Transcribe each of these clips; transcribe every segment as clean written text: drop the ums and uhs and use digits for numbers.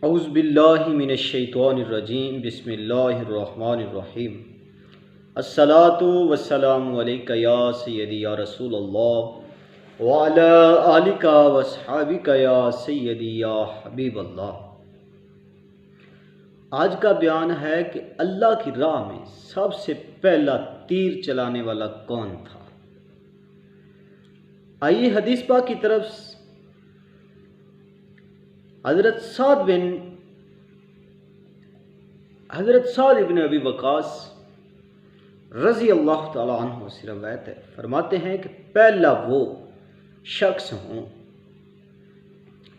اعوذ باللہ من الشیطان الرجیم بسم اللہ الرحمن الرحیم الصلاۃ والسلام علیک یا سیدی یا رسول اللہ وعلی آلک واصحابک یا سیدی یا حبیب اللہ۔ آج کا بیان ہے کہ اللہ کی راہ میں سب سے پہلا تیر چلانے والا کون تھا۔ آئیے حدیث پاک کی طرف حضرت سعد ابن ابی وقاص رضی اللہ تعالی عنہ سے روایت ہے، فرماتے ہیں کہ پہلا وہ شخص ہوں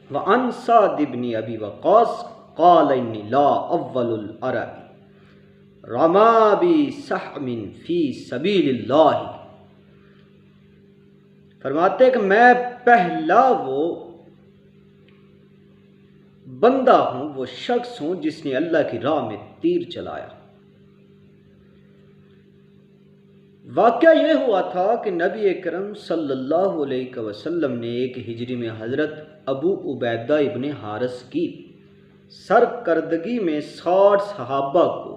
وعن سعد ابن ابی وقاص قال انی لا اول العرب رما بسهم فی سبیل اللہ، فرماتے ہیں کہ میں پہلا وہ بندہ ہوں، وہ شخص ہوں جس نے اللہ کی راہ میں تیر چلایا۔ واقعہ یہ ہوا تھا کہ نبی اکرم صلی اللہ علیہ وسلم نے ایک ہجری میں حضرت ابو عبیدہ ابن حارث کی سرکردگی میں 60 صحابہ کو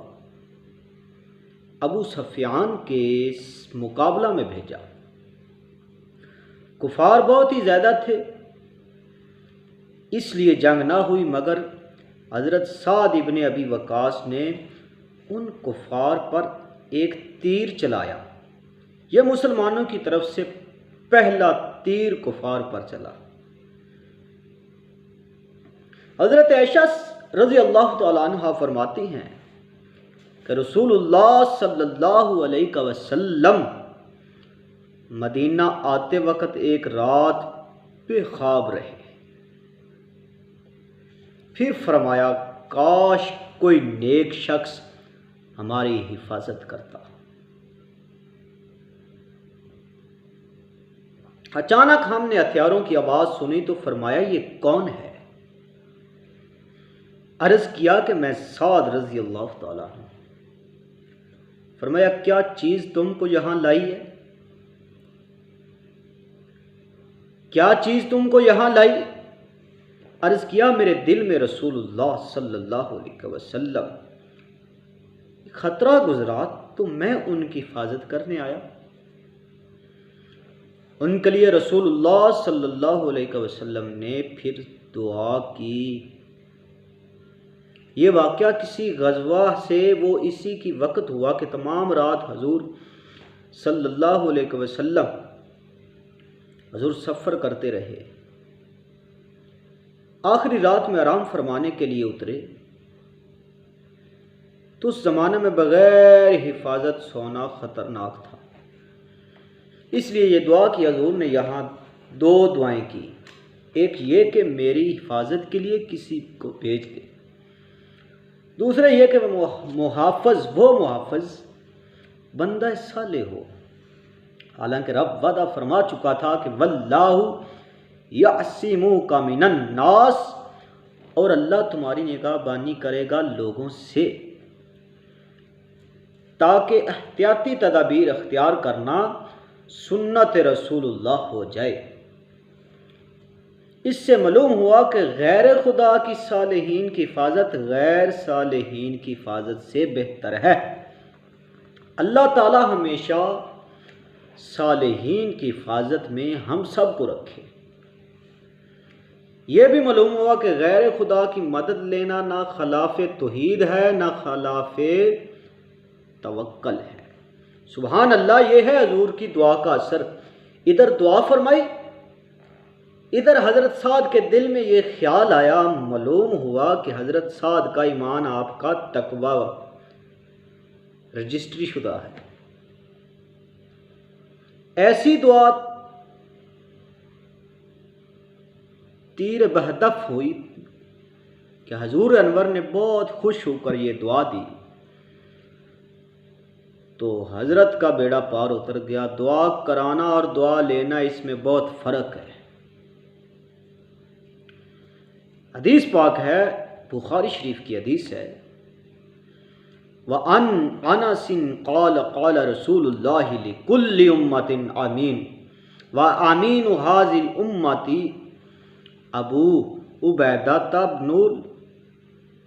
ابو سفیان کے مقابلہ میں بھیجا۔ کفار بہت ہی زیادہ تھے، اس لیے جنگ نہ ہوئی، مگر حضرت سعد ابن ابی وقاص نے ان کفار پر ایک تیر چلایا۔ یہ مسلمانوں کی طرف سے پہلا تیر کفار پر چلا۔ حضرت عائشہ رضی اللہ تعالی عنہ فرماتی ہیں کہ رسول اللہ صلی اللہ علیہ وسلم مدینہ آتے وقت ایک رات بے خواب رہے، پھر فرمایا کاش کوئی نیک شخص ہماری حفاظت کرتا۔ اچانک ہم نے ہتھیاروں کی آواز سنی تو فرمایا یہ کون ہے؟ عرض کیا کہ میں سعد رضی اللہ تعالیٰ ہوں۔ فرمایا کیا چیز تم کو یہاں لائی ہے؟ کیا چیز تم کو یہاں لائی؟ عرض کیا میرے دل میں رسول اللہ صلی اللہ علیہ وسلم خطرہ گزرا تو میں ان کی حفاظت کرنے آیا۔ ان کے لیے رسول اللہ صلی اللہ علیہ وسلم نے پھر دعا کی۔ یہ واقعہ کسی غزوہ سے وہ اسی کی وقت ہوا کہ تمام رات حضور صلی اللہ علیہ وسلم حضور سفر کرتے رہے، آخری رات میں آرام فرمانے کے لیے اترے تو اس زمانے میں بغیر حفاظت سونا خطرناک تھا، اس لیے یہ دعا کی حضور نے یہاں 2 دعائیں کی، ایک یہ کہ میری حفاظت کے لیے کسی کو بھیج دے، دوسرا یہ کہ وہ محافظ بندہ صالح ہو، حالانکہ رب وعدہ فرما چکا تھا کہ واللہ یعصمک من الناس، اور اللہ تمہاری نگاہ بانی کرے گا لوگوں سے، تاکہ احتیاطی تدابیر اختیار کرنا سنت رسول اللہ ہو جائے۔ اس سے معلوم ہوا کہ غیر خدا کی صالحین کی حفاظت غیر صالحین کی حفاظت سے بہتر ہے۔ اللہ تعالی ہمیشہ صالحین کی حفاظت میں ہم سب کو رکھے۔ یہ بھی معلوم ہوا کہ غیر خدا کی مدد لینا نہ خلاف توحید ہے نہ خلاف توکل ہے۔ سبحان اللہ، یہ ہے حضور کی دعا کا اثر۔ ادھر دعا فرمائی، ادھر حضرت سعد کے دل میں یہ خیال آیا، معلوم ہوا کہ حضرت سعد کا ایمان آپ کا تقوی رجسٹری شدہ ہے۔ ایسی دعا تیر بہدف ہوئی کہ حضور انور نے بہت خوش ہو کر یہ دعا دی تو حضرت کا بیڑا پار اتر گیا۔ دعا کرانا اور دعا لینا اس میں بہت فرق ہے۔ حدیث پاک ہے، بخاری شریف کی حدیث ہے، وَعَنْ أَنَسٍ قَالَ قَالَ رسول اللہ لِكُلِّ أُمَّةٍ آمین وَآمِينُ هَذِهِ الْأُمَّةِ ابو عبیدہ بن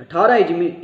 18